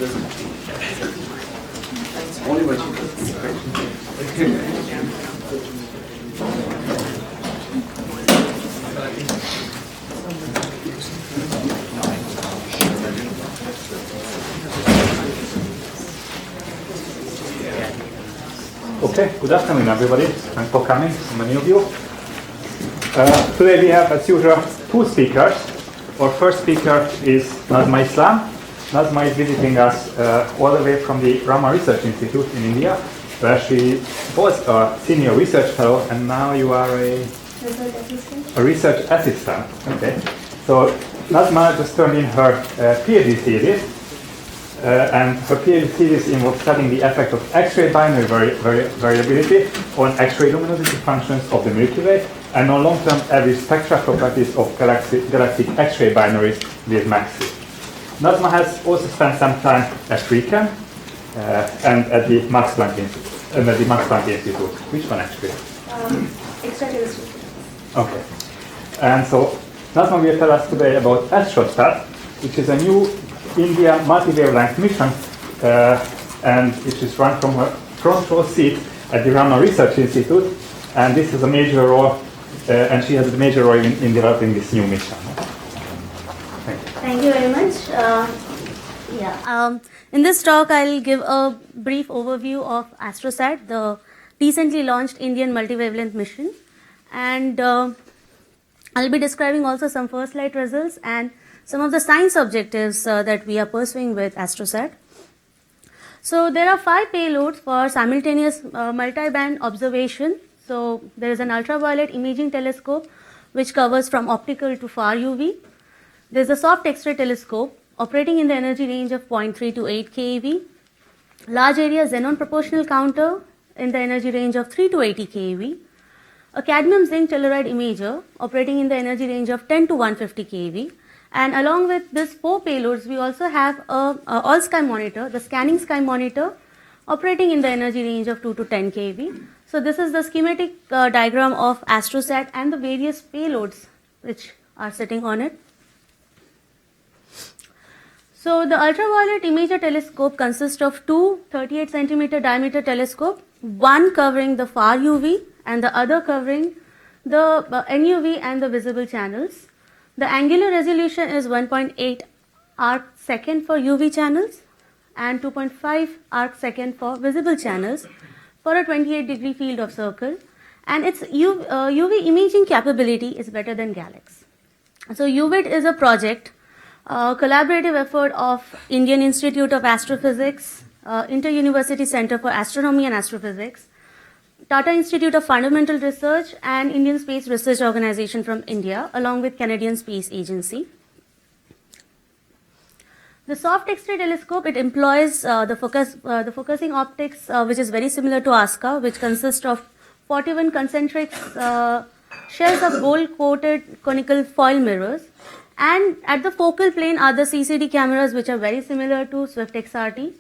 Only when she does this question. Okay, good afternoon everybody. Thanks for coming, so many of you. Today we have, as usual, two speakers. Our first speaker is Nazma Islam. Nazma is visiting us all the way from the Rama Research Institute in India, where she was a senior research fellow, and now you are a research assistant. Okay, so Nazma just turned in her PhD thesis. And her PhD thesis involves studying the effect of X-ray binary variability on X-ray luminosity functions of the Milky Way and on long-term average spectral properties of galactic X-ray binaries with MAXI. Nazma has also spent some time at RIKEN and at the Max Planck Institute. Which one actually? Extra telescope. Okay. And so Nazma will tell us today about AstroSat, which is a new India multi-wavelength mission, and it is run from her front row seat at the Rama Research Institute, and this is a major role, and she has a major role in developing this new mission. Thank you very much. In this talk, I'll give a brief overview of AstroSat, the recently launched Indian multi-wavelength mission, and I'll be describing also some first light results and some of the science objectives that we are pursuing with AstroSat. So there are 5 payloads for simultaneous multi-band observation. So there is an ultraviolet imaging telescope which covers from optical to far UV. There is a soft X-ray telescope operating in the energy range of 0.3 to 8 keV. Large area xenon proportional counter in the energy range of 3 to 80 keV. A cadmium zinc telluride imager operating in the energy range of 10 to 150 keV. And along with these 4 payloads, we also have a all-sky monitor, the scanning sky monitor, operating in the energy range of 2 to 10 keV. So this is the schematic diagram of AstroSat and the various payloads which are sitting on it. So the ultraviolet imager telescope consists of 2 38 centimeter diameter telescope, one covering the far UV and the other covering the NUV and the visible channels. The angular resolution is 1.8 arc second for UV channels and 2.5 arc second for visible channels for a 28-degree field of circle, and its UV imaging capability is better than Galaxies. So EBIT is a project, collaborative effort of Indian Institute of Astrophysics, Inter-University Center for Astronomy and Astrophysics, Tata Institute of Fundamental Research and Indian Space Research Organization from India, along with Canadian Space Agency. The soft X-ray telescope, it employs the focusing optics, which is very similar to ASCA, which consists of 41 concentric shells of gold-coated conical foil mirrors. And at the focal plane are the CCD cameras, which are very similar to Swift XRT.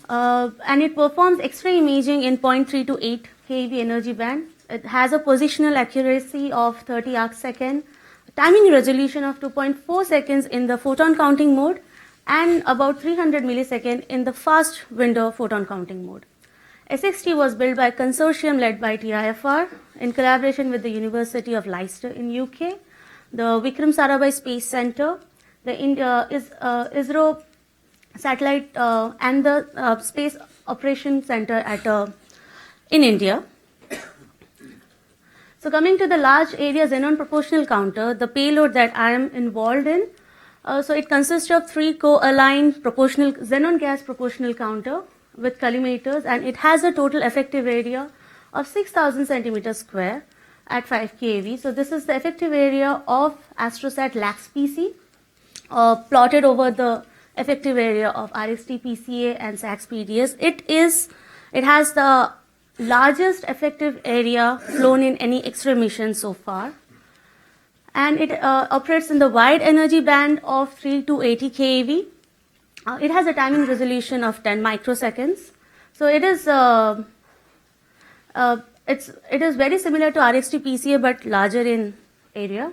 And it performs X-ray imaging in 0.3 to 8 keV energy band. It has a positional accuracy of 30 arc second, timing resolution of 2.4 seconds in the photon counting mode, and about 300 millisecond in the fast window photon counting mode. SXT was built by a consortium led by TIFR in collaboration with the University of Leicester in UK, the Vikram Sarabhai Space Center, the ISRO satellite and the Space Operation Center at in India. So coming to the large area xenon proportional counter, the payload that I am involved in, so it consists of 3 co-aligned proportional xenon gas proportional counter with collimators, and it has a total effective area of 6,000 centimeters square at 5 keV. So this is the effective area of AstroSat LAX-PC plotted over the effective area of RST-PCA and SAX-PDS. It has the largest effective area flown in any X-ray mission so far, and it operates in the wide energy band of 3 to 80 keV. It has a timing resolution of 10 microseconds. So it is very similar to RST-PCA but larger in area.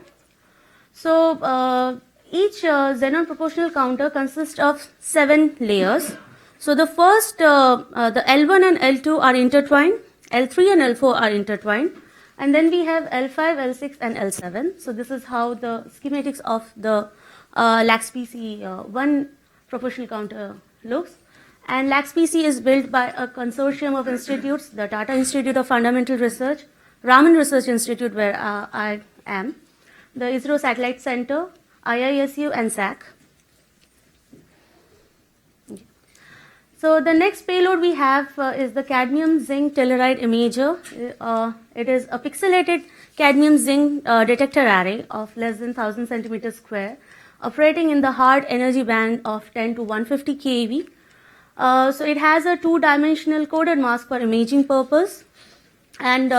So each xenon proportional counter consists of 7 layers. So the first, the L1 and L2 are intertwined, L3 and L4 are intertwined, and then we have L5, L6 and L7. So this is how the schematics of the LAX-PC1 proportional counter looks. And LAX-PC is built by a consortium of institutes, the Tata Institute of Fundamental Research, Raman Research Institute, where I am, the ISRO Satellite Center, IISU and SAC. So the next payload we have is the cadmium zinc telluride imager. It is a pixelated cadmium zinc detector array of less than 1000 centimeters square, operating in the hard energy band of 10 to 150 keV. So it has a two-dimensional coded mask for imaging purpose, and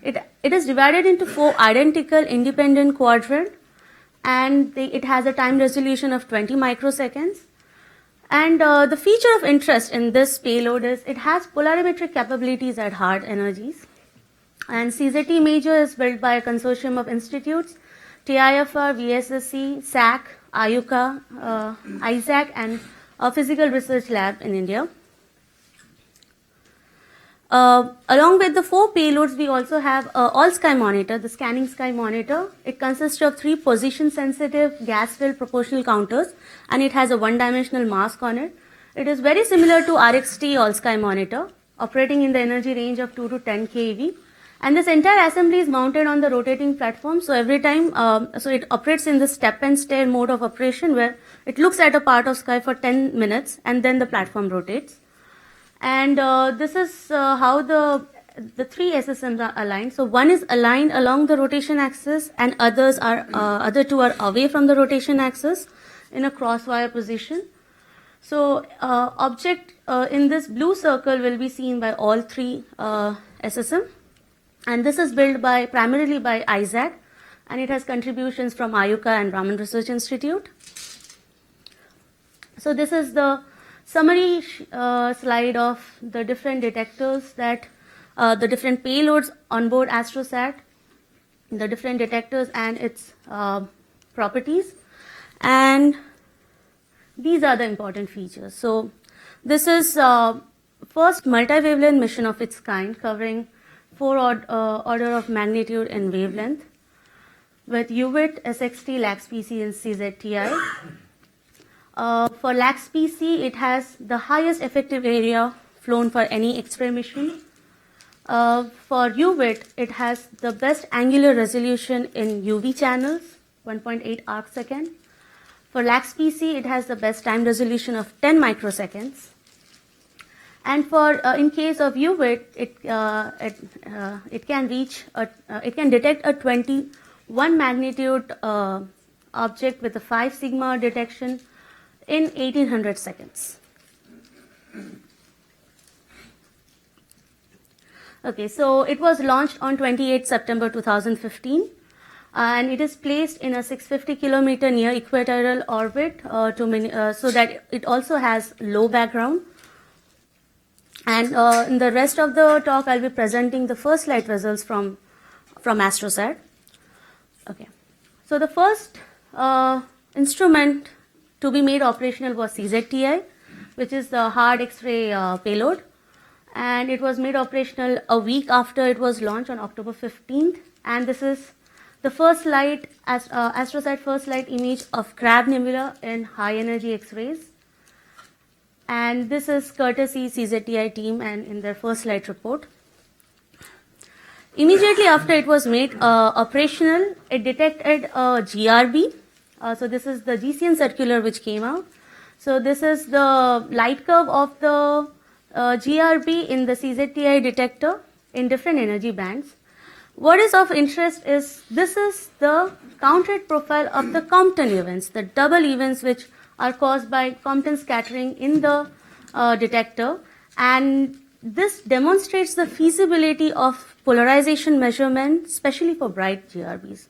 it is divided into 4 identical independent quadrants, and it has a time resolution of 20 microseconds. And the feature of interest in this payload is it has polarimetric capabilities at hard energies. And CZT imager is built by a consortium of institutes, TIFR, VSSC, SAC, IUCA, ISAC, and a physical research lab in India. Along with the 4 payloads, we also have All Sky Monitor, the scanning sky monitor. It consists of 3 position-sensitive gas-filled proportional counters, and it has a one-dimensional mask on it. It is very similar to RXT All Sky Monitor, operating in the energy range of 2 to 10 keV. And this entire assembly is mounted on the rotating platform. So every time, so it operates in the step and stare mode of operation, where it looks at a part of sky for 10 minutes, and then the platform rotates. And this is how the 3 SSMs are aligned. So one is aligned along the rotation axis, and other 2 are away from the rotation axis in a crosswire position. So object in this blue circle will be seen by all 3 SSM, and this is built primarily by ISAC, and it has contributions from IUCA and Raman Research Institute. So this is the summary slide of the different detectors that the different payloads on board AstroSat, the different detectors and its properties, and these are the important features. So this is first multi-wavelength mission of its kind, covering 4 order of magnitude in wavelength, with UBIT, SXT, LAX-PC and CZTI. For LAX-PC, it has the highest effective area flown for any X-ray mission. For UBIT, it has the best angular resolution in UV channels, 1.8 arc second. For LAX-PC, it has the best time resolution of 10 microseconds. And for in case of UBIT, it can detect a 21 magnitude object with a 5 sigma detection in 1800 seconds. Okay, so it was launched on 28 September 2015, and it is placed in a 650 kilometer near equatorial orbit so that it also has low background. And in the rest of the talk, I'll be presenting the first light results from AstroSat. Okay, so the first instrument to be made operational was CZTI, which is the hard X-ray payload, and it was made operational a week after it was launched on October 15th. And this is the first light, AstroSat first light image of Crab Nebula in high energy X-rays. And this is courtesy CZTI team and in their first light report. Immediately after it was made operational, it detected a GRB. So this is the GCN circular which came out. So this is the light curve of the GRB in the CZTI detector in different energy bands. What is of interest is this is the count rate profile of the Compton events, the double events which are caused by Compton scattering in the detector, and this demonstrates the feasibility of polarization measurement, especially for bright GRBs.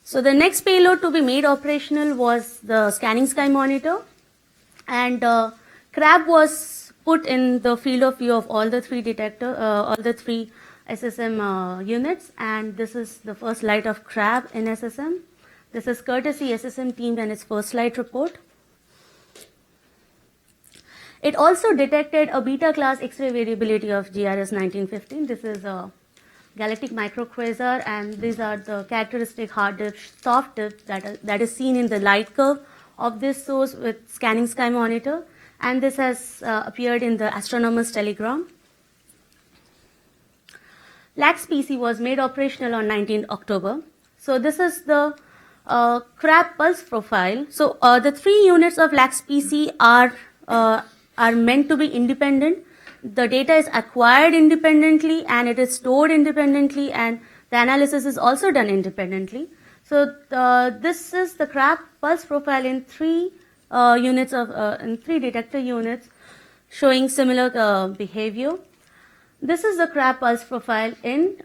So the next payload to be made operational was the scanning sky monitor, and Crab was put in the field of view of all the 3 SSM units, and this is the first light of crab in SSM. This is courtesy SSM team and its first light report. It also detected a beta class X-ray variability of GRS 1915. This is a galactic microquasar, and these are the characteristic hard dips, soft dips that is seen in the light curve of this source with scanning sky monitor, and this has appeared in the astronomer's telegram. LAX-PC was made operational on 19th October. So this is the crab pulse profile. So the 3 units of LAX-PC are meant to be independent. The data is acquired independently and it is stored independently, and the analysis is also done independently. So this is the crab pulse profile in 3 units of in 3 detector units showing similar behavior. This is the crab pulse profile in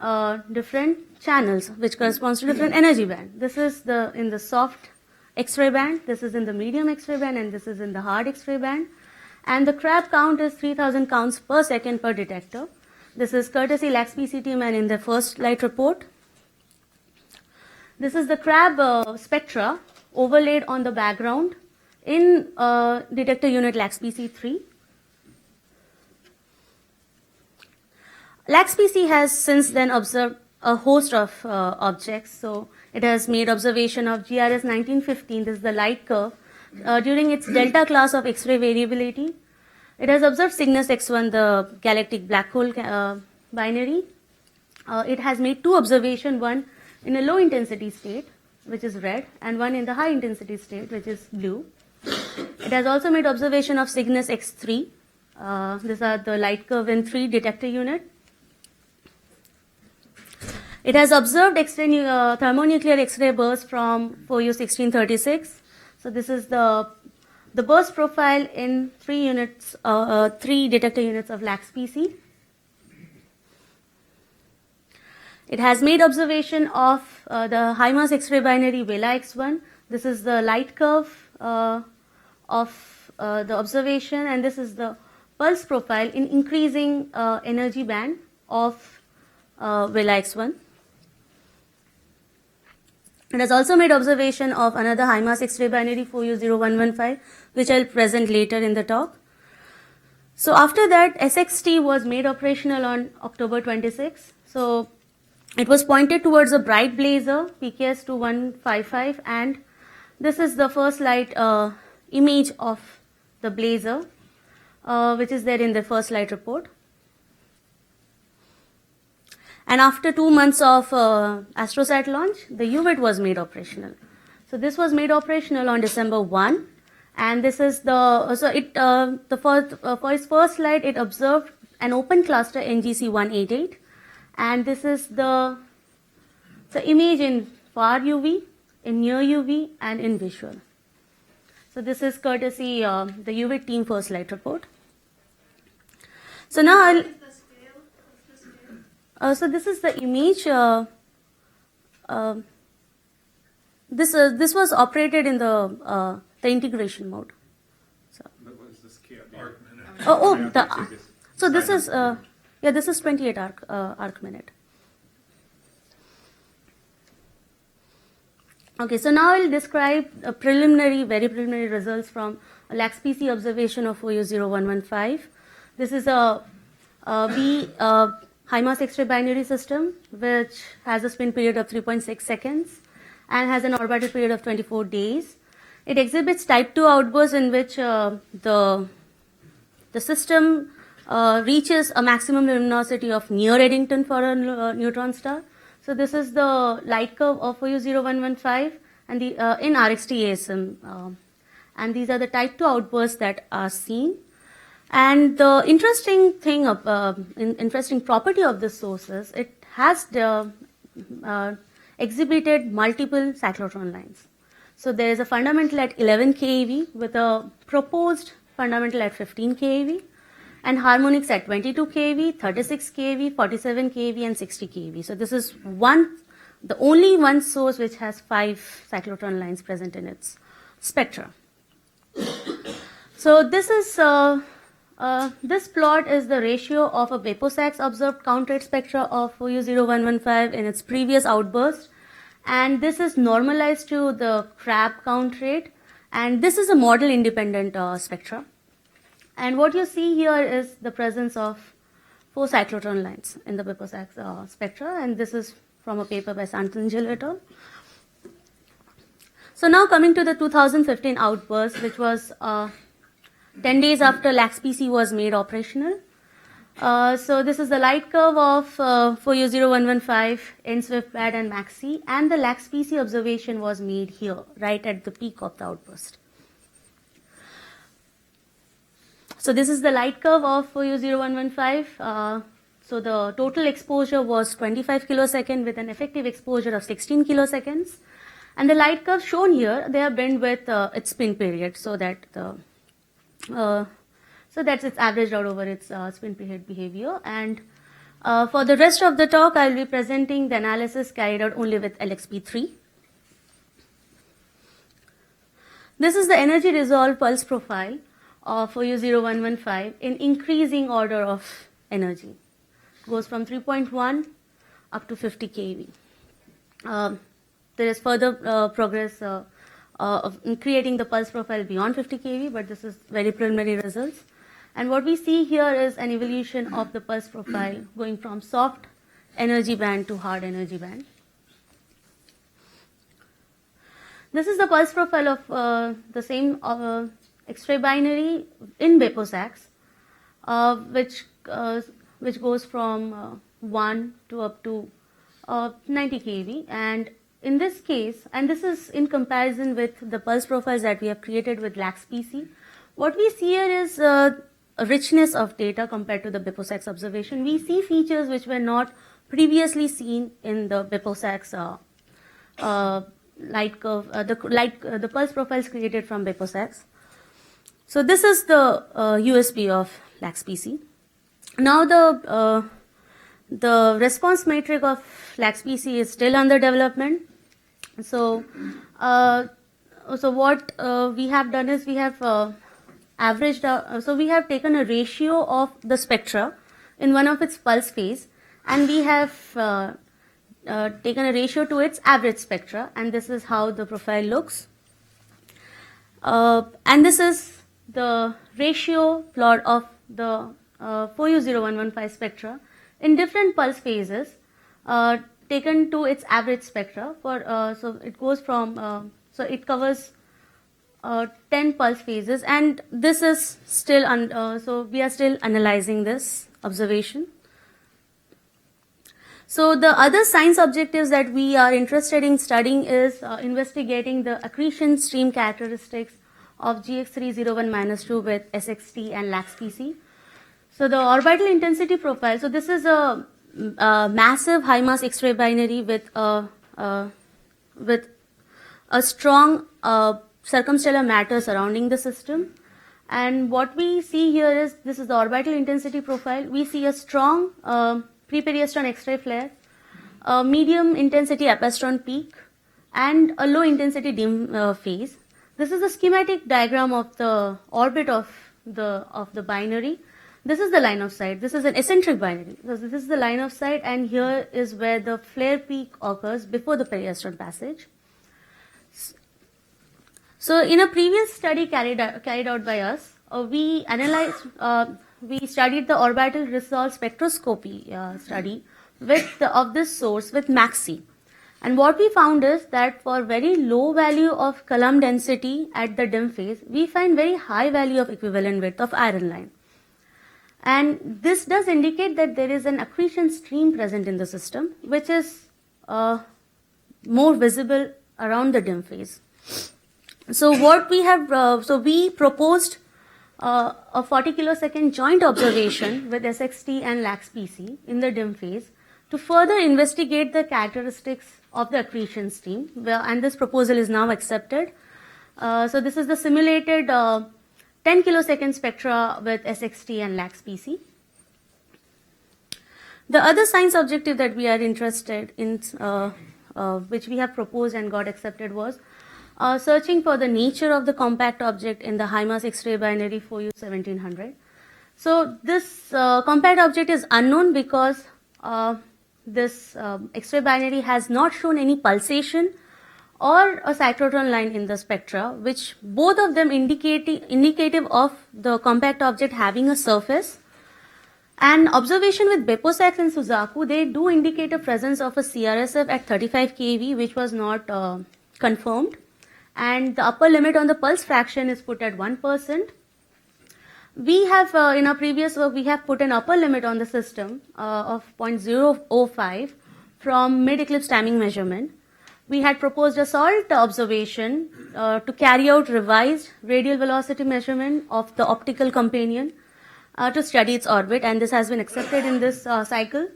different channels, which corresponds to different energy band. This is in the soft X-ray band, this is in the medium X-ray band, and this is in the hard X-ray band. And the crab count is 3000 counts per second per detector. This is courtesy LAX-PC team and in the first light report. This is the crab spectra overlaid on the background in detector unit LAX-PC3. LAX-PC has since then observed a host of objects. So it has made observation of GRS 1915, this is the light curve, during its delta class of X-ray variability. It has observed Cygnus X1, the galactic black hole binary. It has made 2 observations, one in a low intensity state, which is red, and one in the high intensity state, which is blue. It has also made observation of Cygnus X3. These are the light curve in 3 detector unit. It has observed thermonuclear X-ray burst from 4U1636. So this is the burst profile in 3 units, 3 detector units of LAX-PC. It has made observation of the high mass X-ray binary Vela X1. This is the light curve of the observation, and this is the pulse profile in increasing energy band of Vela X1. It has also made observation of another high mass X-ray binary 4U0115, which I'll present later in the talk. So after that, SXT was made operational on October 26. So it was pointed towards a bright blazer, PKS 2155, and this is the first light image of the blazer, which is there in the first light report. And after 2 months of AstroSat launch, the UVIT was made operational. So this was made operational on December 1, and this is for its first light, it observed an open cluster NGC 188, and this is the image in far UV, in near UV, and in visual. So this is courtesy the UVIT team first light report. So now so this is the image. This was operated in the integration mode. So. But what is the scale? So this is this is 28 arc minute. Okay, so now I'll describe very preliminary results from a LAX-PC observation of OU0115. This is a high mass X-ray binary system, which has a spin period of 3.6 seconds and has an orbital period of 24 days. It exhibits type 2 outbursts in which the system reaches a maximum luminosity of near Eddington for a neutron star. So this is the light curve of OU0115 and the in RXT ASM, and these are the type 2 outbursts that are seen. And the interesting thing, interesting property of this source is it has exhibited multiple cyclotron lines. So there is a fundamental at 11 keV with a proposed fundamental at 15 keV, and harmonics at 22 keV, 36 keV, 47 keV, and 60 keV. So this is the only one source which has 5 cyclotron lines present in its spectra. So this is This plot is the ratio of a Beposax observed count rate spectra of 4U0115 in its previous outburst, and this is normalized to the Crab count rate, and this is a model independent spectra. And what you see here is the presence of 4 cyclotron lines in the Beposax spectra, and this is from a paper by Santangel et al. So now coming to the 2015 outburst, which was 10 days after LaxPC was made operational. So this is the light curve of 4U0115 in SwiftBAD and MAXI, and the LaxPC observation was made here, right at the peak of the outburst. So this is the light curve of 4U0115. So the total exposure was 25 kilosecond with an effective exposure of 16 kiloseconds. And the light curve shown here, they are bent with its spin period, so that it's averaged out over its spin period behavior. And for the rest of the talk, I will be presenting the analysis carried out only with LXP3. This is the energy resolved pulse profile of 4U0115 in increasing order of energy. It goes from 3.1 up to 50 keV. There is further progress of creating the pulse profile beyond 50 keV, but this is very preliminary results. And what we see here is an evolution of the pulse profile going from soft energy band to hard energy band. This is the pulse profile of the same X-ray binary in Beposax, which goes from 1 to up to 90 keV. And in this case, and this is in comparison with the pulse profiles that we have created with LaxPC, what we see here is a richness of data compared to the Beposax observation. We see features which were not previously seen in the Beposax light curve, the pulse profiles created from Beposax. So this is the USP of LaxPC. Now the response metric of LaxPC is still under development. So, what we have done is we have averaged out, so we have taken a ratio of the spectra in one of its pulse phase, and we have taken a ratio to its average spectra, and this is how the profile looks. And this is the ratio plot of the 4U0115 spectra in different pulse phases taken to its average spectra. So it goes from, so it covers 10 pulse phases, and this is still, so we are still analyzing this observation. So the other science objectives that we are interested in studying is investigating the accretion stream characteristics of GX301-2 with SXT and LaxPC. So the orbital intensity profile, so this is a massive high mass X-ray binary with a strong circumstellar matter surrounding the system. And what we see here is, this is the orbital intensity profile. We see a strong pre-periastron X-ray flare, a medium intensity apastron peak, and a low intensity dim phase. This is a schematic diagram of the orbit of the binary. This is the line of sight. This is an eccentric binary. So this is the line of sight, and here is where the flare peak occurs before the periastron passage. So in a previous study carried out by us, we studied the orbital resolved spectroscopy study of this source with MAXI. And what we found is that for very low value of Coulomb density at the dim phase, we find very high value of equivalent width of iron line. And this does indicate that there is an accretion stream present in the system, which is more visible around the dim phase. So what we have, so we proposed a 40 kilosecond joint observation with SXT and LaxPC in the dim phase to further investigate the characteristics of the accretion stream, and this proposal is now accepted. So this is the simulated 10 kilosecond spectra with SXT and LaxPC. The other science objective that we are interested in, which we have proposed and got accepted, was searching for the nature of the compact object in the high mass X-ray binary 4U1700. So this compact object is unknown because this X-ray binary has not shown any pulsation or a cyclotron line in the spectra, which both of them indicative of the compact object having a surface. And observation with Beposax and Suzaku, they do indicate a presence of a CRSF at 35 keV, which was not confirmed. And the upper limit on the pulse fraction is put at 1%. We have, in our previous work, we have put an upper limit on the system of 0.005 from mid-eclipse timing measurement. We had proposed a salt observation to carry out revised radial velocity measurement of the optical companion to study its orbit, and this has been accepted in this cycle.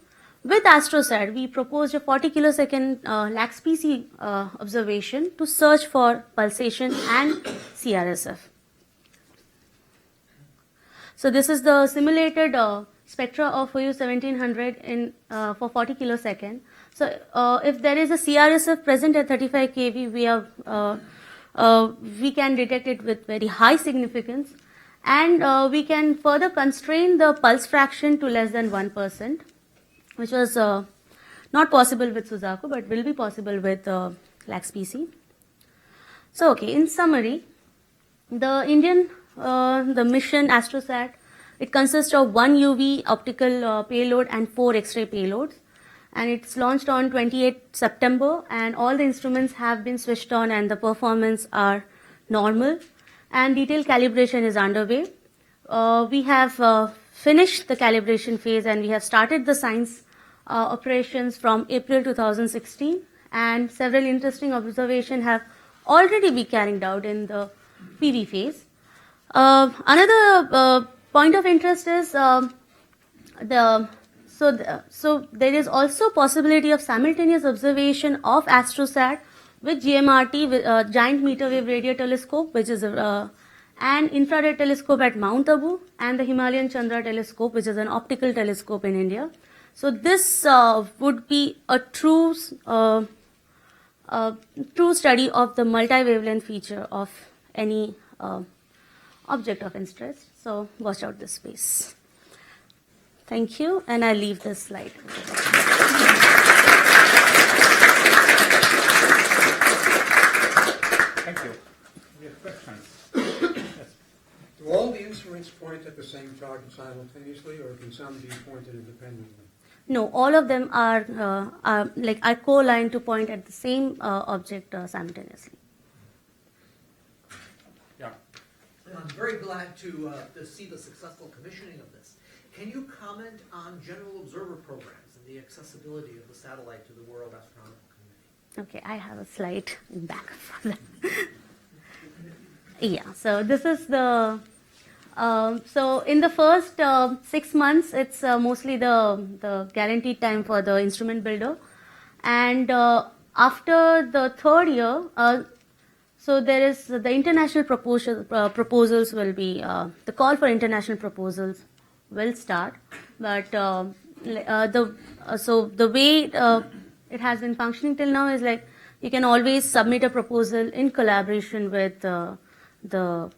With AstroSat, we proposed a 40 kilosecond lax PC observation to search for pulsation and CRSF. So this is the simulated spectra of Soyuz 1700 in for 40 kilosecond. So if there is a CRSF present at 35 keV, we can detect it with very high significance, and we can further constrain the pulse fraction to less than 1%, which was not possible with Suzaku, but will be possible with lax PC. So okay, in summary, the mission AstroSat, it consists of 1 UV optical payload and 4 X-ray payloads, and it's launched on 28 September, and all the instruments have been switched on and the performance are normal, and detailed calibration is underway. We have finished the calibration phase and we have started the science operations from April 2016, and several interesting observations have already been carried out in the PV phase. Another point of interest is so there is also possibility of simultaneous observation of AstroSat with GMRT, with Giant Meter Wave Radio Telescope, which is an infrared telescope at Mount Abu, and the Himalayan Chandra Telescope, which is an optical telescope in India. So this would be a true study of the multi-wavelength feature of any object of interest. So watch out this space. Thank you, and I leave this slide. Thank you. We have questions. Yes. Do all the instruments point at the same target simultaneously, or can some be pointed independently? No, all of them are co-aligned to point at the same object simultaneously. Yeah. I'm very glad to see the successful commissioning of this. Can you comment on general observer programs and the accessibility of the satellite to the world astronomical community? Okay, I have a slide in back for that. Yeah, so this is the, so in the first 6 months, it's mostly the guaranteed time for the instrument builder. And after the third year, so there is the international proposals will be, the call for international proposals will start. But so the way it has been functioning till now is like you can always submit a proposal in collaboration with the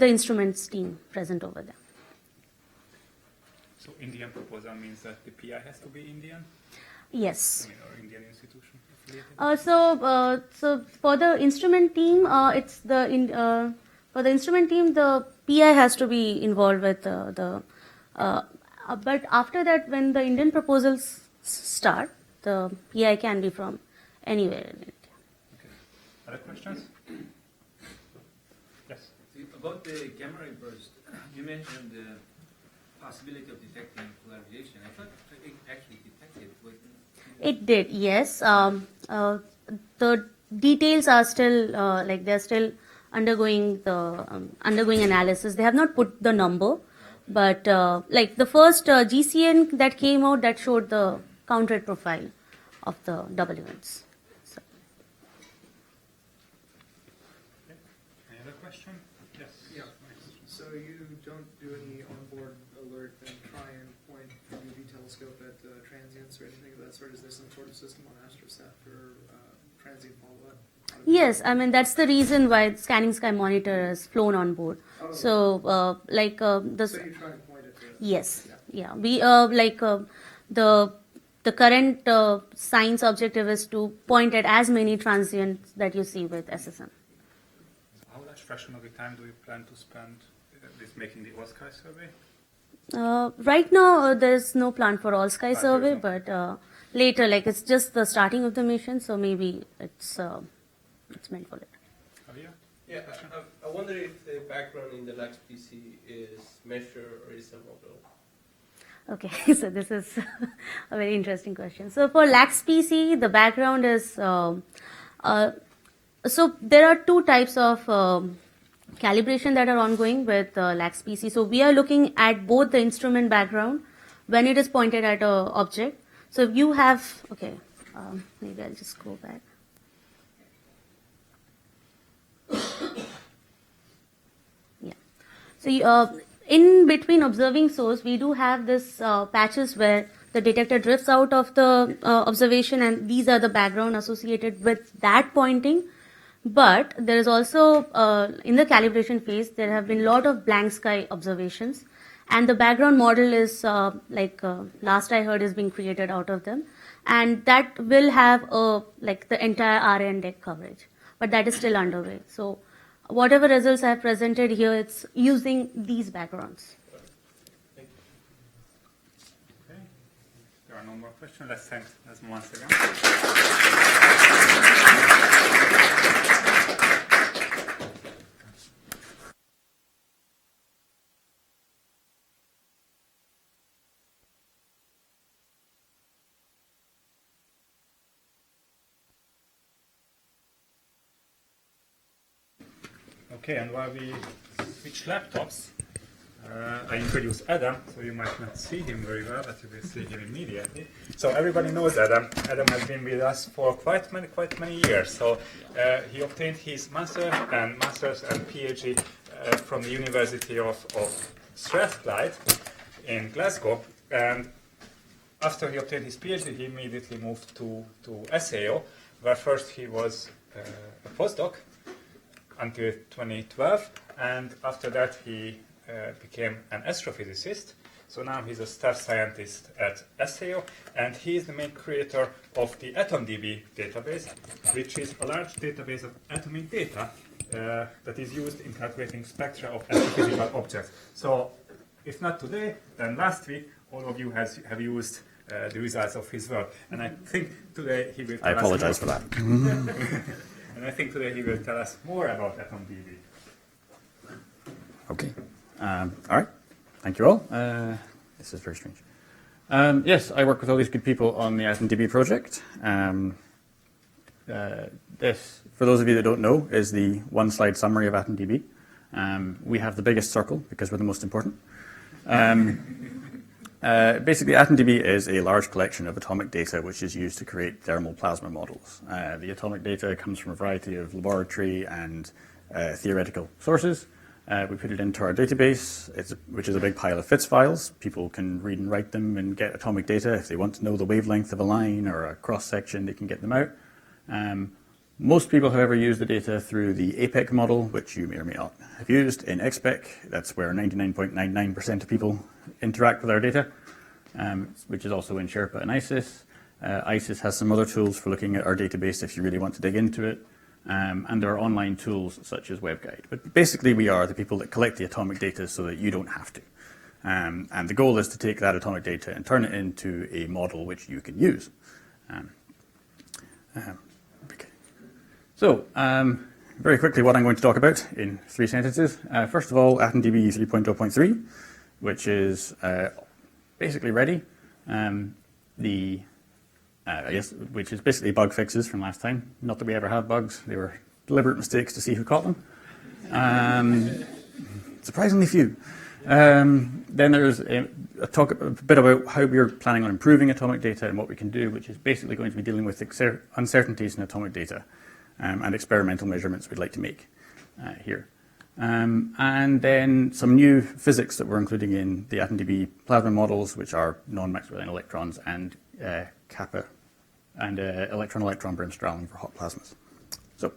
instruments team present over there. So Indian proposal means that the PI has to be Indian? Yes. I mean, or Indian institution affiliated? So for the instrument team, it's the for the instrument team, the PI has to be involved with but after that, when the Indian proposals start, the PI can be from anywhere in India. Okay. Other questions? Yes. About the gamma ray burst, you mentioned the possibility of detecting polarization. I thought it actually detected. It did, yes. The details are still they're still undergoing analysis. They have not put the number, but like the first GCN that came out, that showed the count rate profile of the double events. So. Okay. Any other question? Yes. Yeah. So you don't do any onboard alert and try and point the UV telescope at transients or anything of that sort? Is there some sort of system on AstroSat for transient follow-up? Yes, I mean that's the reason why Scanning Sky Monitor is flown on board. Oh. So, So you try and point it to it. yes, yeah, we the current science objective is to point at as many transients that you see with SSM. How much fraction of the time do you plan to spend with making the all-sky survey? Right now, there's no plan for all sky But survey, there's but later, like it's just the starting of the mission, so maybe it's meant for it. Javier? Yeah, I wonder if the background in the LAX PC is measure or is a model. Okay, so this is a very interesting question. So for LAX PC, the background is so there are two types of calibration that are ongoing with LAX PC. So we are looking at both the instrument background when it is pointed at an object. So if you have, okay, maybe I'll just go back. Yeah. So in between observing source, we do have this patches where the detector drifts out of the observation, and these are the background associated with that pointing. But there is also, in the calibration phase, there have been a lot of blank sky observations, and the background model is, last I heard, is being created out of them, and that will have the entire RN deck coverage, but that is still underway. So whatever results I have presented here, it's using these backgrounds. Okay. There are no more questions. Let's thank Nazma once again. Okay, and while we switch laptops, I introduce Adam, so you might not see him very well, but you will see him immediately. So everybody knows Adam. Adam has been with us for quite many years. So he obtained his master's and PhD from the University of Strathclyde in Glasgow. And after he obtained his PhD, he immediately moved to SAO, where first he was a postdoc until 2012, and after that he became an astrophysicist. So now he's a staff scientist at SAO, and he is the main creator of the AtomDB database, which is a large database of atomic data that is used in calculating spectra of astrophysical objects. So if not today, then last week, all of you have used the results of his work. And I think today he will tell us apologize for that. And I think today he will tell us more about AtomDB. Okay. All right. Thank you all. This is very strange. Yes, I work with all these good people on the AtomDB project. This, for those of you that don't know, is the one-slide summary of AtomDB. We have the biggest circle because we're the most important. Basically, AtomDB is a large collection of atomic data which is used to create thermal plasma models. The atomic data comes from a variety of laboratory and theoretical sources. We put it into our database, which is a big pile of FITS files. People can read and write them and get atomic data. If they want to know the wavelength of a line or a cross-section, they can get them out. Most people, however, use the data through the APEC model, which you may or may not have used. In XPEC, that's where 99.99% of people interact with our data, which is also in Sherpa and ISIS. ISIS has some other tools for looking at our database if you really want to dig into it. And there are online tools such as WebGuide. But basically, we are the people that collect the atomic data so that you don't have to. And the goal is to take that atomic data and turn it into a model which you can use. Okay. So, very quickly, what I'm going to talk about in 3 sentences. First of all, AtomDB 3.0.3, which is basically ready. Which is basically bug fixes from last time. Not that we ever have bugs. They were deliberate mistakes to see who caught them. Surprisingly few. Then there's a bit about how we're planning on improving atomic data and what we can do, which is basically going to be dealing with uncertainties in atomic data and experimental measurements we'd like to make here. And then some new physics that we're including in the AtomDB plasma models, which are non-Maxwellian electrons and Kappa and electron-electron Bremsstrahlung for hot plasmas. So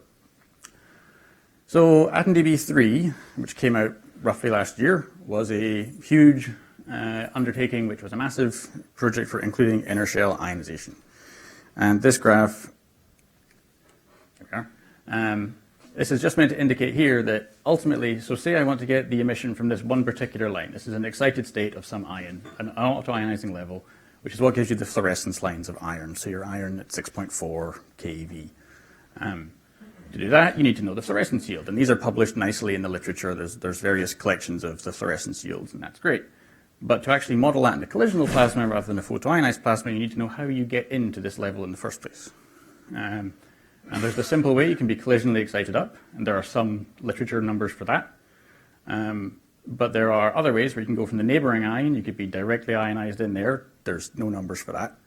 So AtomDB3, which came out roughly last year, was a huge undertaking, which was a massive project for including inner shell ionization. And this graph, this is just meant to indicate here that ultimately, so say I want to get the emission from this one particular line. This is an excited state of some ion, an auto-ionizing level, which is what gives you the fluorescence lines of iron. So your iron at 6.4 keV. To do that, you need to know the fluorescence yield. And these are published nicely in the literature. There's various collections of the fluorescence yields, and that's great. But to actually model that in a collisional plasma rather than a photoionized plasma, you need to know how you get into this level in the first place. And there's the simple way you can be collisionally excited up, and there are some literature numbers for that. But there are other ways where you can go from the neighboring ion. You could be directly ionized in there. There's no numbers for that.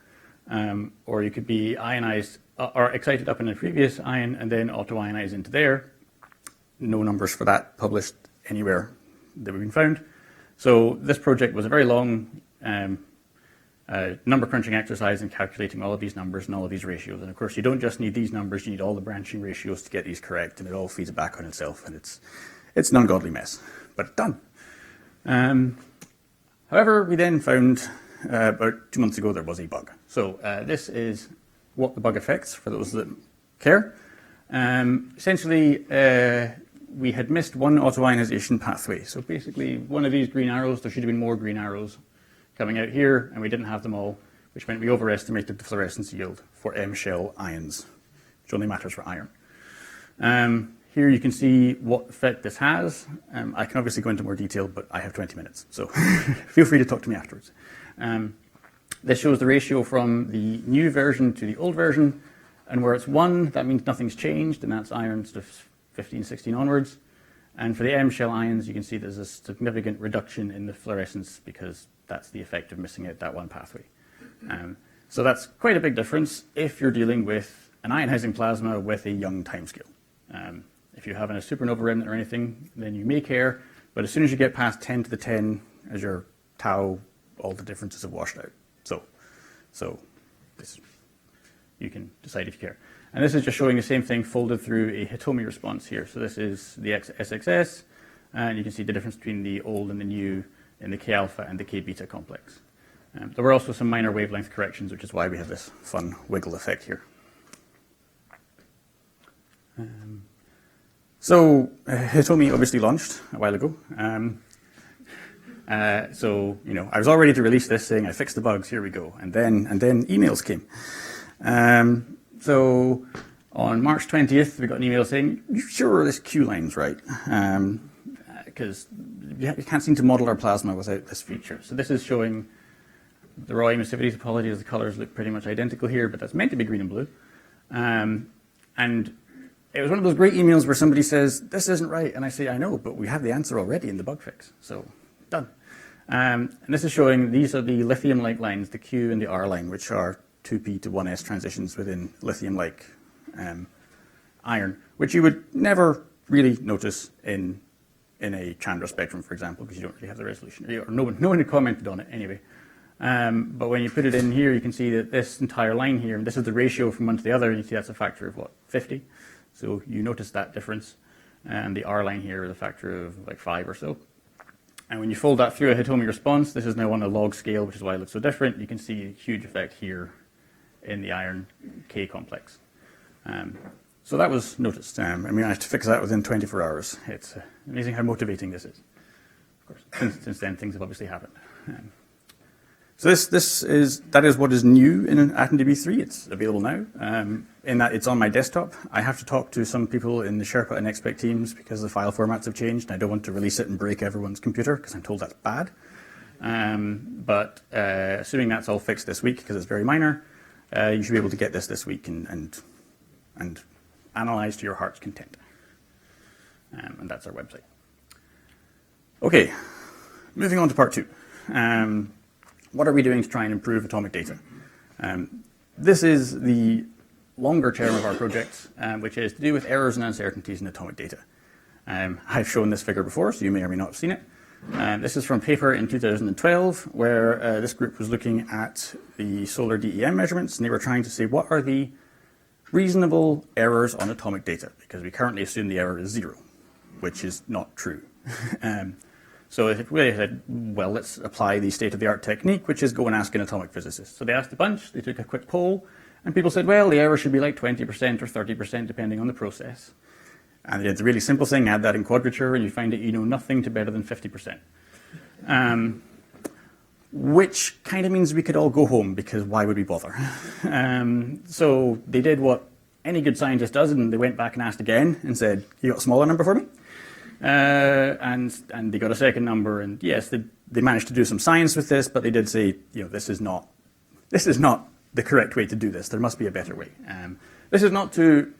Or you could be ionized or excited up in a previous ion and then auto-ionize into there. No numbers for that published anywhere that we've been found. So this project was a very long number crunching exercise in calculating all of these numbers and all of these ratios. And of course, you don't just need these numbers, you need all the branching ratios to get these correct, and it all feeds back on itself, and it's an ungodly mess, but done. However, we then found about 2 months ago there was a bug. So this is what the bug affects for those that care. Essentially, we had missed one auto-ionization pathway. So basically, one of these green arrows, there should have been more green arrows coming out here, and we didn't have them all, which meant we overestimated the fluorescence yield for M-shell ions, which only matters for iron. Here you can see what effect this has. I can obviously go into more detail, but I have 20 minutes, so feel free to talk to me afterwards. This shows the ratio from the new version to the old version, and where it's 1, that means nothing's changed, and that's iron sort of 15, 16 onwards. And for the M-shell ions, you can see there's a significant reduction in the fluorescence because that's the effect of missing out that one pathway. So that's quite a big difference if you're dealing with an ionizing plasma with a young timescale. If you're having a supernova remnant or anything, then you may care, but as soon as you get past 10 to the 10 as your tau, all the differences have washed out. So this, you can decide if you care. And this is just showing the same thing folded through a Hitomi response here. So this is the SXS, and you can see the difference between the old and the new in the K-alpha and the K-beta complex. There were also some minor wavelength corrections, which is why we have this fun wiggle effect here. So Hitomi obviously launched a while ago. So I was all ready to release this, saying I fixed the bugs. Here we go, and then emails came. So on March 20th, we got an email saying, "You sure this Q line's right?" Because you can't seem to model our plasma without this feature. So this is showing the raw emissivity topology as the colors look pretty much identical here, but that's meant to be green and blue. And it was one of those great emails where somebody says, "This isn't right." And I say, "I know, but we have the answer already in the bug fix." So done. And this is showing these are the lithium-like lines, the Q and the R line, which are 2p to 1s transitions within lithium-like iron, which you would never really notice in a Chandra spectrum, for example, because you don't really have the resolution. Or no one had commented on it anyway. But when you put it in here, you can see that this entire line here, and this is the ratio from one to the other, and you see that's a factor of, 50? So you notice that difference. And the R line here is a factor of like 5 or so. And when you fold that through a Hitomi response, this is now on a log scale, which is why it looks so different. You can see a huge effect here in the iron K complex. So that was noticed. I had to fix that within 24 hours. It's amazing how motivating this is. Of course, since then, things have obviously happened. So that is what is new in AtomDB3. It's available now. In that it's on my desktop. I have to talk to some people in the Sherpa and Expect teams because the file formats have changed. And I don't want to release it and break everyone's computer because I'm told that's bad. But assuming that's all fixed this week because it's very minor, you should be able to get this week and analyze to your heart's content. And that's our website. Okay, moving on to part 2. What are we doing to try and improve atomic data? This is the longer term of our project, which is to do with errors and uncertainties in atomic data. I've shown this figure before, so you may or may not have seen it. This is from a paper in 2012, where this group was looking at the solar DEM measurements, and they were trying to say what are the reasonable errors on atomic data, because we currently assume the error is 0. which is not true. So they said, well, let's apply the state-of-the-art technique, which is go and ask an atomic physicist. So they asked a bunch, they took a quick poll, and people said, well, the error should be like 20% or 30%, depending on the process. And they did the really simple thing, add that in quadrature, and you find that you know nothing to better than 50%. Which kind of means we could all go home, because why would we bother? So they did what any good scientist does, and they went back and asked again and said, you got a smaller number for me? And they got a second number, and yes, they managed to do some science with this, but they did say, this is not the correct way to do this. There must be a better way. This is not to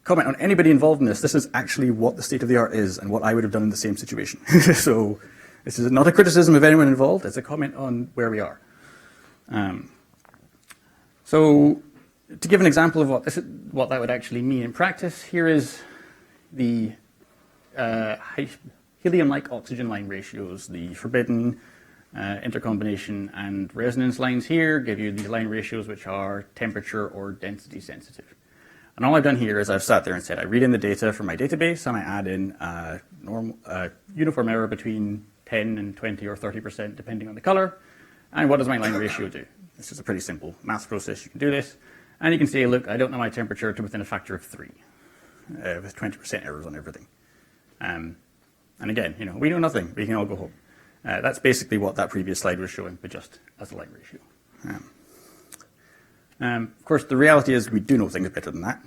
comment on anybody involved in this. This is actually what the state of the art is and what I would have done in the same situation. So this is not a criticism of anyone involved. It's a comment on where we are. So to give an example of what that would actually mean in practice, here is the helium-like oxygen line ratios. The forbidden intercombination and resonance lines here give you the line ratios which are temperature or density sensitive. And all I've done here is I've sat there and said I read in the data from my database and I add in a uniform error between 10 and 20 or 30% depending on the color. And what does my line ratio do? This is a pretty simple math process. You can do this. And you can say, look, I don't know my temperature to within a factor of 3 with 20% errors on everything. And again, we know nothing. We can all go home. That's basically what that previous slide was showing, but just as a line ratio. Of course, the reality is we do know things better than that.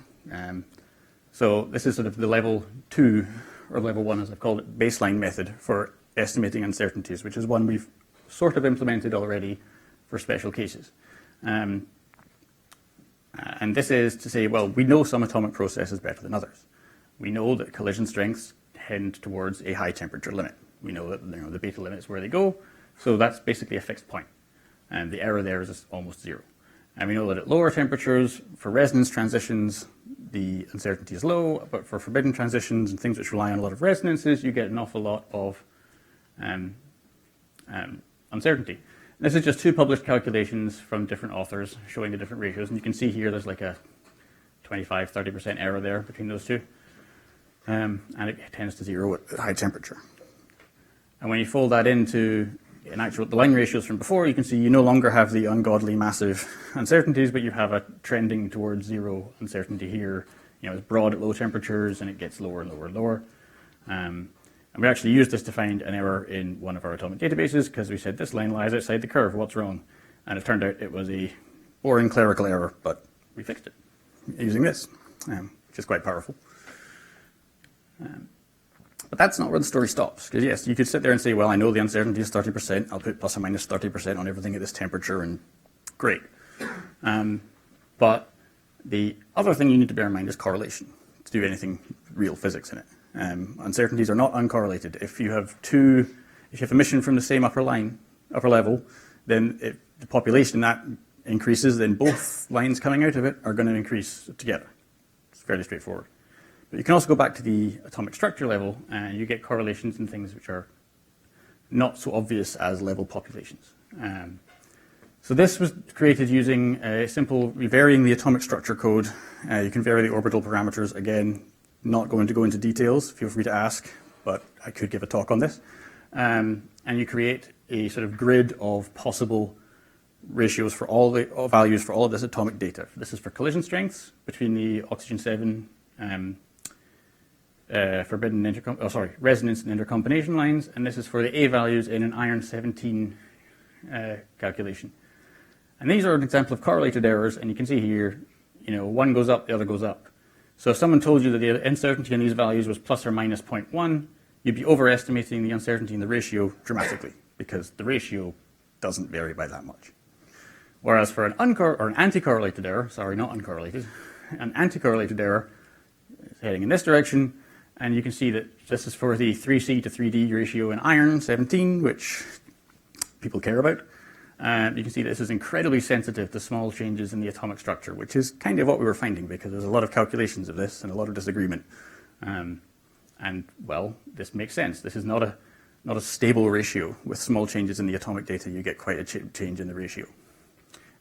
So this is sort of the level 2, or level 1 as I've called it, baseline method for estimating uncertainties, which is one we've sort of implemented already for special cases. And this is to say, well, we know some atomic processes better than others. We know that collision strengths tend towards a high temperature limit. We know that the beta limit is where they go, so that's basically a fixed point. And the error there is almost 0. And we know that at lower temperatures, for resonance transitions, the uncertainty is low, but for forbidden transitions and things which rely on a lot of resonances, you get an awful lot of uncertainty. And this is just 2 published calculations from different authors showing the different ratios. And you can see here there's like a 25-30% error there between those 2. And it tends to 0 at high temperature. And when you fold that into the line ratios from before, you can see you no longer have the ungodly massive uncertainties, but you have a trending towards 0 uncertainty here. It's broad at low temperatures, and it gets lower and lower and lower. And we actually used this to find an error in one of our atomic databases, because we said this line lies outside the curve, what's wrong? And it turned out it was a boring clerical error, but we fixed it using this, which is quite powerful. But that's not where the story stops. Because yes, you could sit there and say, well, I know the uncertainty is 30%. I'll put plus or minus 30% on everything at this temperature, and great. But the other thing you need to bear in mind is correlation to do anything real physics in it. Uncertainties are not uncorrelated. If you have emission from the same upper level, then if the population that increases, then both lines coming out of it are going to increase together. It's fairly straightforward. But you can also go back to the atomic structure level, and you get correlations in things which are not so obvious as level populations. So this was created using a simple varying the atomic structure code. You can vary the orbital parameters. Again, not going to go into details. Feel free to ask, but I could give a talk on this. And you create a sort of grid of possible ratios for all the values for all of this atomic data. This is for collision strengths between the oxygen 7 resonance and intercombination lines, and this is for the A values in an iron 17 calculation. And these are an example of correlated errors, and you can see here, one goes up, the other goes up. So if someone told you that the uncertainty in these values was plus or minus 0.1, you'd be overestimating the uncertainty in the ratio dramatically, because the ratio doesn't vary by that much. Whereas for an anti-correlated error, sorry, not uncorrelated, an anti-correlated error is heading in this direction, and you can see that this is for the 3C to 3D ratio in iron 17, which people care about. You can see this is incredibly sensitive to small changes in the atomic structure, which is kind of what we were finding, because there's a lot of calculations of this and a lot of disagreement. And well, this makes sense. This is not a stable ratio. With small changes in the atomic data, you get quite a change in the ratio.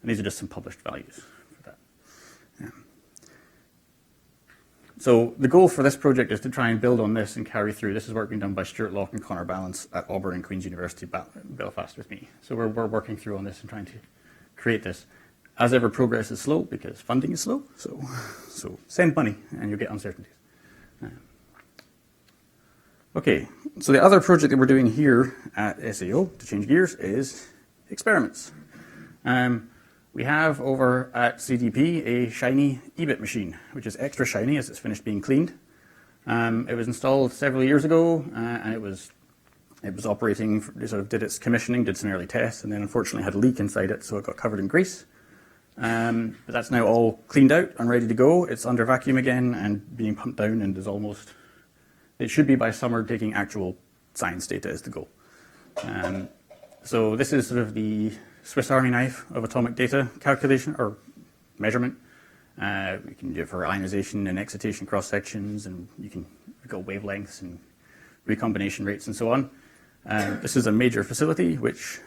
And these are just some published values for that. So the goal for this project is to try and build on this and carry through. This is work being done by Stuart Locke and Conor Balance at Auburn and Queen's University, Belfast with me. So we're working through on this and trying to create this. As ever, progress is slow because funding is slow. So send money and you'll get uncertainties. Okay, so the other project that we're doing here at SAO, to change gears, is experiments. We have over at CDP a shiny EBIT machine, which is extra shiny as it's finished being cleaned. It was installed several years ago, and it was operating, sort of did its commissioning, did some early tests, and then unfortunately had a leak inside it, so it got covered in grease. But that's now all cleaned out and ready to go. It's under vacuum again and being pumped down, and is almost, it should be by summer taking actual science data as the goal. So this is sort of the Swiss Army knife of atomic data calculation or measurement. We can do it for ionization and excitation cross sections, and you can go wavelengths and recombination rates and so on. This is a major facility which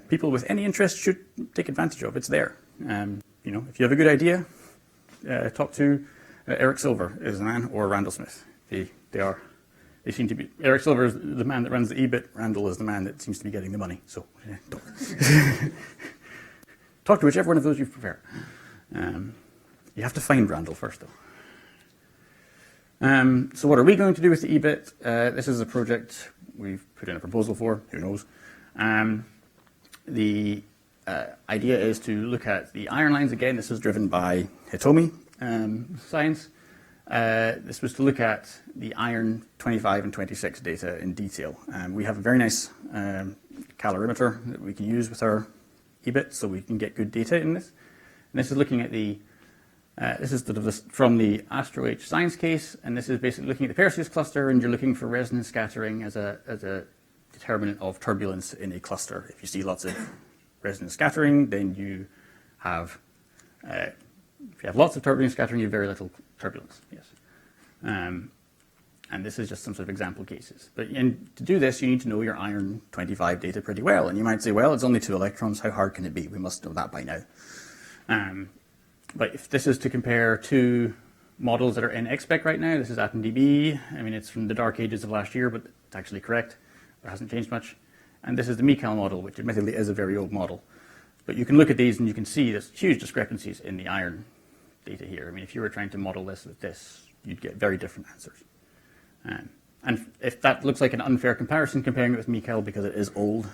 people with any interest should take advantage of. It's there. You know, if you have a good idea, talk to Eric Silver is the man, or Randall Smith. They seem to be. Eric Silver is the man that runs the EBIT. Randall is the man that seems to be getting the money. So talk to whichever one of those you prefer. You have to find Randall first, though. So what are we going to do with the EBIT? This is a project we've put in a proposal for. Who knows? The idea is to look at the iron lines again. This is driven by Hitomi science. This was to look at the iron 25 and 26 data in detail. We have a very nice calorimeter that we can use with our EBIT, so we can get good data in this. And this is looking at the this is from the Astro H science case, and this is basically looking at the Perseus cluster, and you're looking for resonance scattering as a determinant of turbulence in a cluster. If you see lots of resonance scattering, then you have if you have lots of turbulence scattering, you have very little turbulence. Yes, and this is just some sort of example cases. But to do this, you need to know your iron 25 data pretty well. And you might say, well, it's only 2 electrons. How hard can it be? We must know that by now. But if this is to compare 2 models that are in XSpec right now, this is AtomDB. I mean, it's from the dark ages of last year, but it's actually correct. It hasn't changed much. And this is the MECAL model, which admittedly is a very old model. But you can look at these and you can see there's huge discrepancies in the iron data here. I mean, if you were trying to model this with this, you'd get very different answers. And if that looks like an unfair comparison, comparing it with MECAL because it is old,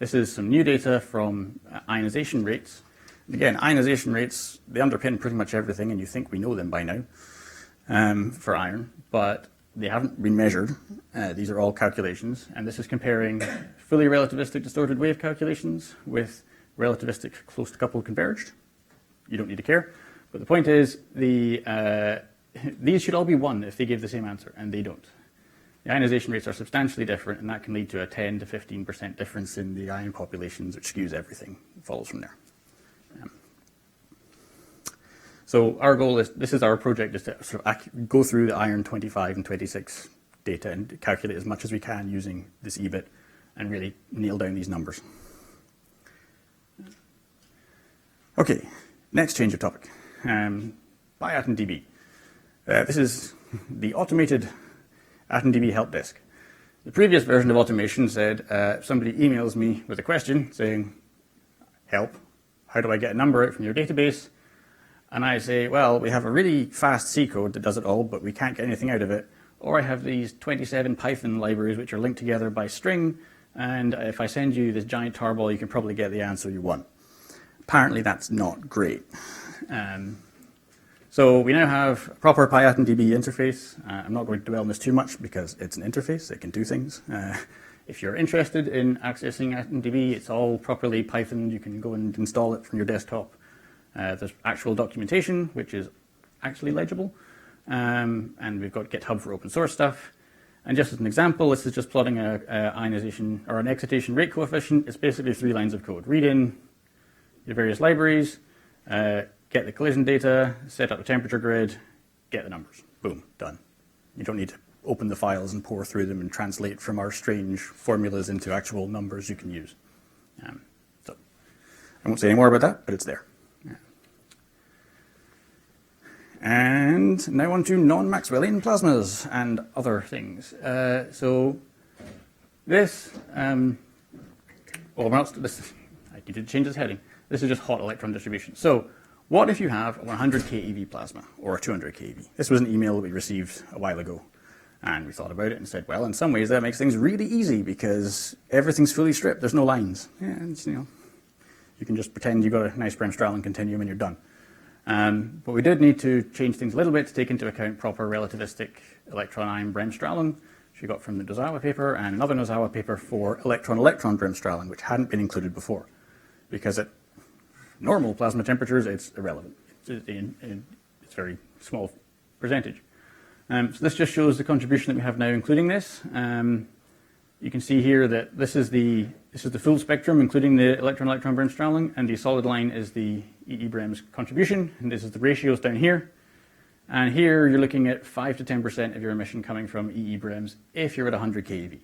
this is some new data from ionization rates. Again, ionization rates, they underpin pretty much everything, and you think we know them by now for iron, but they haven't been measured. These are all calculations, and this is comparing fully relativistic distorted wave calculations with relativistic close to coupled converged. You don't need to care, but the point is these should all be 1 if they give the same answer, and they don't. The ionization rates are substantially different, and that can lead to a 10 to 15% difference in the ion populations, which skews everything. It follows from there. So our goal is, this is our project, is to sort of go through the iron 25 and 26 data and calculate as much as we can using this EBIT and really nail down these numbers. Okay, next change of topic. By AtomDB. This is the automated AtomDB help desk. The previous version of automation said, if somebody emails me with a question saying, help, how do I get a number out from your database? And I say, well, we have a really fast C code that does it all, but we can't get anything out of it. Or I have these 27 Python libraries which are linked together by string, and if I send you this giant tarball, you can probably get the answer you want. Apparently that's not great. So we now have a proper PyAtomDB interface. I'm not going to dwell on this too much because it's an interface, it can do things. If you're interested in accessing AtomDB, it's all properly Python. You can go and install it from your desktop. There's actual documentation, which is actually legible. And we've got GitHub for open source stuff. And just as an example, this is just plotting a ionization or an excitation rate coefficient. It's basically 3 lines of code. Read in your various libraries, get the collision data, set up a temperature grid, get the numbers. Boom, done. You don't need to open the files and pour through them and translate from our strange formulas into actual numbers you can use. So I won't say any more about that, but it's there. And now on to non-Maxwellian plasmas and other things. So this, I need to change this heading. This is just hot electron distribution. So what if you have a 100 keV plasma or a 200 keV? This was an email that we received a while ago. And we thought about it and said, well, in some ways that makes things really easy because everything's fully stripped. There's no lines. Yeah, and, you can just pretend you've got a nice Bremsstrahlung continuum and you're done. But we did need to change things a little bit to take into account proper relativistic electron-ion Bremsstrahlung, which we got from the Nozawa paper, and another Nozawa paper for electron-electron Bremsstrahlung, which hadn't been included before. Because at normal plasma temperatures, it's irrelevant. It's very small percentage. So this just shows the contribution that we have now, including this. You can see here that this is the full spectrum, including the electron-electron Bremsstrahlung, and the solid line is the EE Brems contribution, and this is the ratios down here. And here you're looking at 5 to 10% of your emission coming from EE Brems if you're at 100 keV.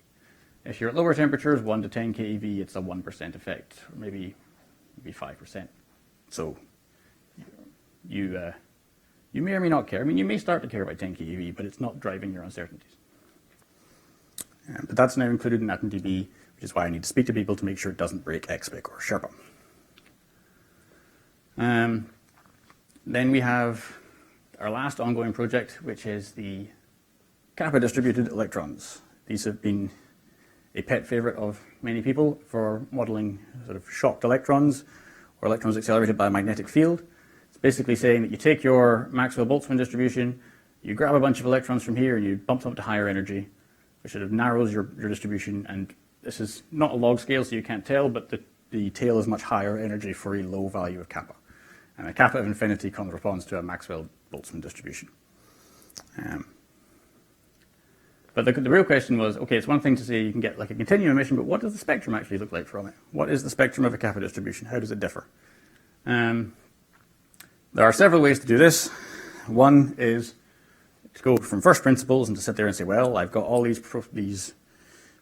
If you're at lower temperatures, 1 to 10 keV, it's a 1% effect, or maybe 5%. So you may or may not care. I mean, you may start to care about 10 keV, but it's not driving your uncertainties. But that's now included in AtomDB, which is why I need to speak to people to make sure it doesn't break XPIC or Sherpa. Then we have our last ongoing project, which is the Kappa distributed electrons. These have been a pet favorite of many people for modeling sort of shocked electrons or electrons accelerated by a magnetic field. It's basically saying that you take your Maxwell-Boltzmann distribution, you grab a bunch of electrons from here and you bump them up to higher energy, which sort of narrows your distribution. And this is not a log scale, so you can't tell, but the tail is much higher energy for a low value of kappa. And a kappa of infinity corresponds to a Maxwell-Boltzmann distribution. But the real question was, okay, it's one thing to say you can get like a continuum emission, but what does the spectrum actually look like from it? What is the spectrum of a kappa distribution? How does it differ? There are several ways to do this. One is to go from first principles and to sit there and say, well, I've got all these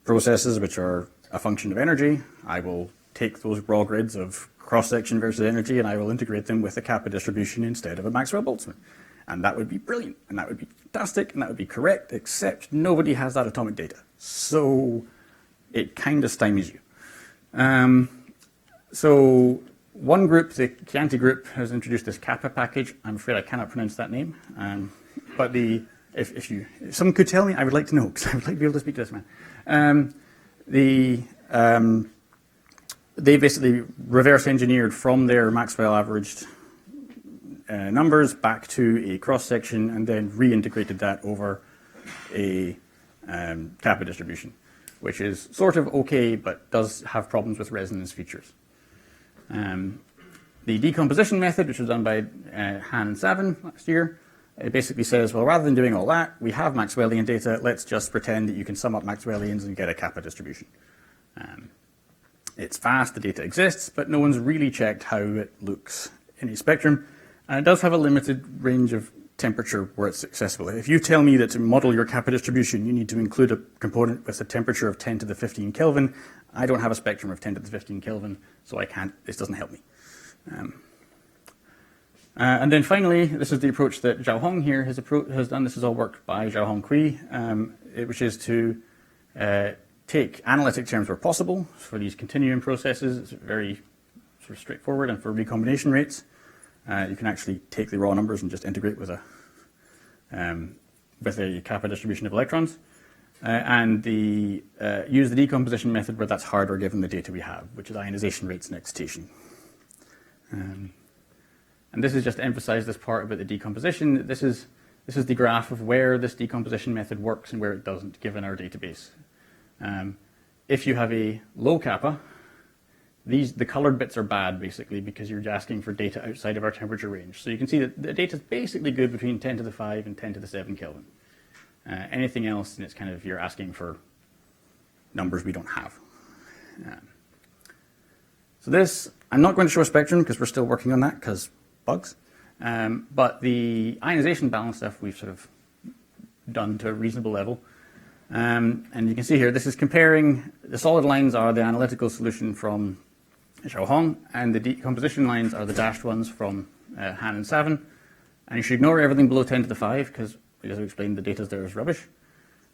processes which are a function of energy. I will take those raw grids of cross-section versus energy and I will integrate them with a kappa distribution instead of a Maxwell-Boltzmann. And that would be brilliant, and that would be fantastic, and that would be correct, except nobody has that atomic data. So it kind of stymies you. So one group, the Chianti group, has introduced this Kappa package. I'm afraid I cannot pronounce that name. But if someone could tell me, I would like to know, because I would like to be able to speak to this man. They basically reverse engineered from their Maxwell averaged numbers back to a cross-section and then reintegrated that over a Kappa distribution, which is sort of okay, but does have problems with resonance features. The decomposition method, which was done by Han and Savin last year, it basically says, well, rather than doing all that, we have Maxwellian data, let's just pretend that you can sum up Maxwellians and get a Kappa distribution. It's fast, the data exists, but no one's really checked how it looks in a spectrum. And it does have a limited range of temperature where it's accessible. If you tell me that to model your Kappa distribution, you need to include a component with a temperature of 10 to the 15 Kelvin, I don't have a spectrum of 10 to the 15 Kelvin, so I can't, this doesn't help me. And then finally, this is the approach that Zhao Hong here has done. This is all work by Zhao Hong Kui, which is to take analytic terms where possible for these continuum processes. It's very sort of straightforward, and for recombination rates, you can actually take the raw numbers and just integrate with a Kappa distribution of electrons, and use the decomposition method where that's harder given the data we have, which is ionization rates and excitation. And this is just to emphasize this part about the decomposition. This is the graph of where this decomposition method works and where it doesn't, given our database. If you have a low kappa, the colored bits are bad, basically, because you're asking for data outside of our temperature range. So you can see that the data is basically good between 10 to the 5 and 10 to the 7 Kelvin. Anything else, and it's kind of, you're asking for numbers we don't have. So this, I'm not going to show a spectrum because we're still working on that, because bugs. But the ionization balance stuff we've sort of done to a reasonable level. And you can see here, this is comparing, the solid lines are the analytical solution from Zhao Hong, and the decomposition lines are the dashed ones from Han and Savin. And you should ignore everything below 10 to the 5, because, as we explained, the data there is rubbish.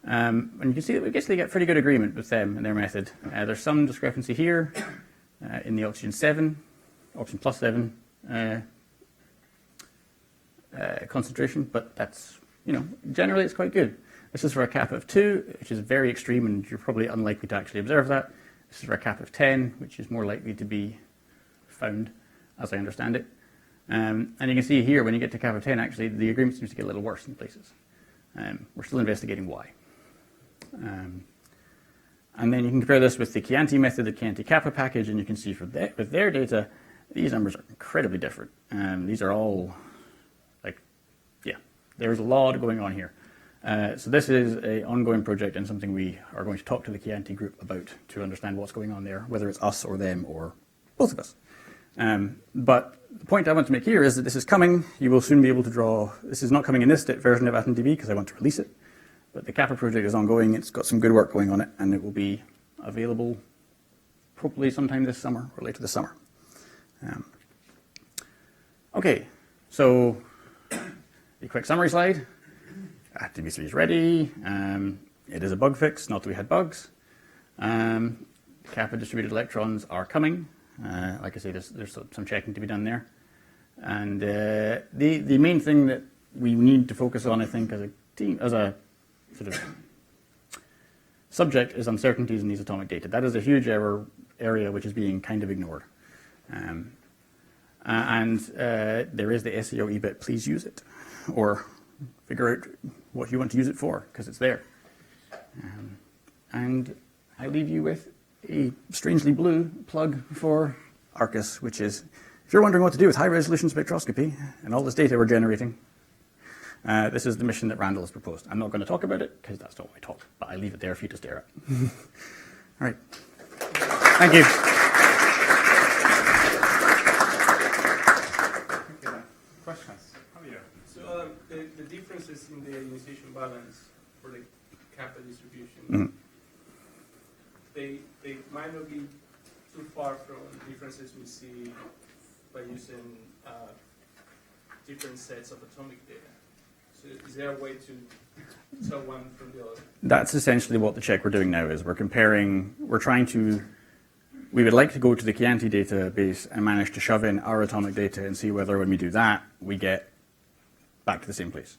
And you can see that we basically get pretty good agreement with them and their method. There's some discrepancy here in the oxygen plus 7 concentration, but that's, generally it's quite good. This is for a kappa of 2, which is very extreme, and you're probably unlikely to actually observe that. This is for a kappa of 10, which is more likely to be found, as I understand it. And you can see here, when you get to kappa 10, actually, the agreement seems to get a little worse in places. We're still investigating why. And then you can compare this with the Chianti method, the Chianti Kappa package, and you can see with their data, these numbers are incredibly different. These are all, there's a lot going on here. So this is an ongoing project and something we are going to talk to the Chianti group about to understand what's going on there, whether it's us or them or both of us. But the point I want to make here is that this is coming. You will soon be able to draw. This is not coming in this version of AtomDB because I want to release it. But the Kappa project is ongoing. It's got some good work going on it, and it will be available probably sometime this summer or later this summer. Okay, so a quick summary slide. AtomDB3 is ready. It is a bug fix, not that we had bugs. Kappa distributed electrons are coming. Like I say, there's some checking to be done there. And the main thing that we need to focus on, I think, as a team, as a sort of subject, is uncertainties in these atomic data. That is a huge area which is being kind of ignored. And there is the SEO EBIT, please use it, or figure out what you want to use it for, because it's there. And I leave you with a strangely blue plug for Arcus, which is, if you're wondering what to do with high-resolution spectroscopy and all this data we're generating, this is the mission that Randall has proposed. I'm not going to talk about it, because that's not my talk, but I leave it there for you to stare at. All right. Thank you. Questions? Javier? So the differences in the ionization balance for the Kappa distribution, they might not be too far from differences we see by using different sets of atomic data. So is there a way to tell one from the other? That's essentially what the check we're doing now is. We would like to go to the Chianti database and manage to shove in our atomic data and see whether when we do that, we get back to the same place.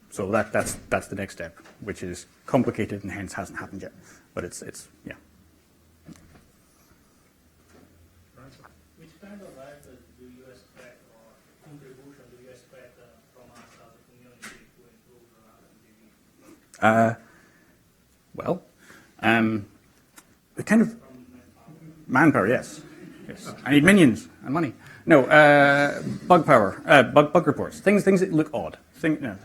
So that's the next step, which is complicated and hence hasn't happened yet. But it's yeah. Which kind of writers do you expect, or contribution do you expect from us as a community to improve AtomDB? The kind of manpower, yes. I need minions and money. No, bug power, bug reports, things that look odd.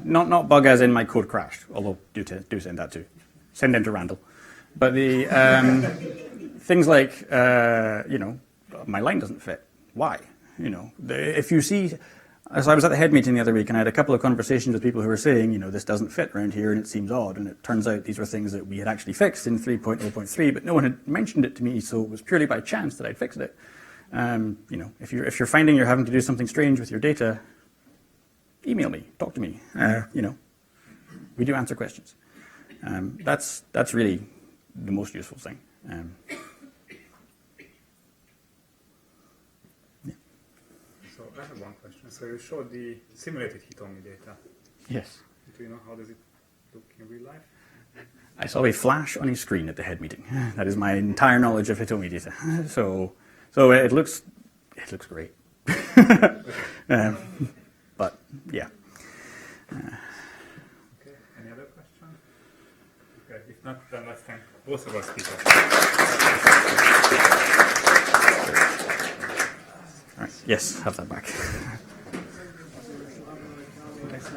Not bug as in my code crashed, although do send that too. Send them to Randall. But the things like, my line doesn't fit. Why? If you see, so I was at the head meeting the other week and I had a couple of conversations with people who were saying, this doesn't fit around here and it seems odd. And it turns out these were things that we had actually fixed in 3.0.3, but no one had mentioned it to me, so it was purely by chance that I'd fixed it. If you're finding you're having to do something strange with your data, email me, talk to me. We do answer questions. That's really the most useful thing. So I have one question. So you showed the simulated heat-only data. Yes. Do you know how does it look in real life? I saw a flash on a screen at the head meeting. That is my entire knowledge of Hitomi data. So it looks great. But yeah. Okay. Any other question? Okay. If not, then let's thank both of our speakers. All right. Yes, have that back. Thanks.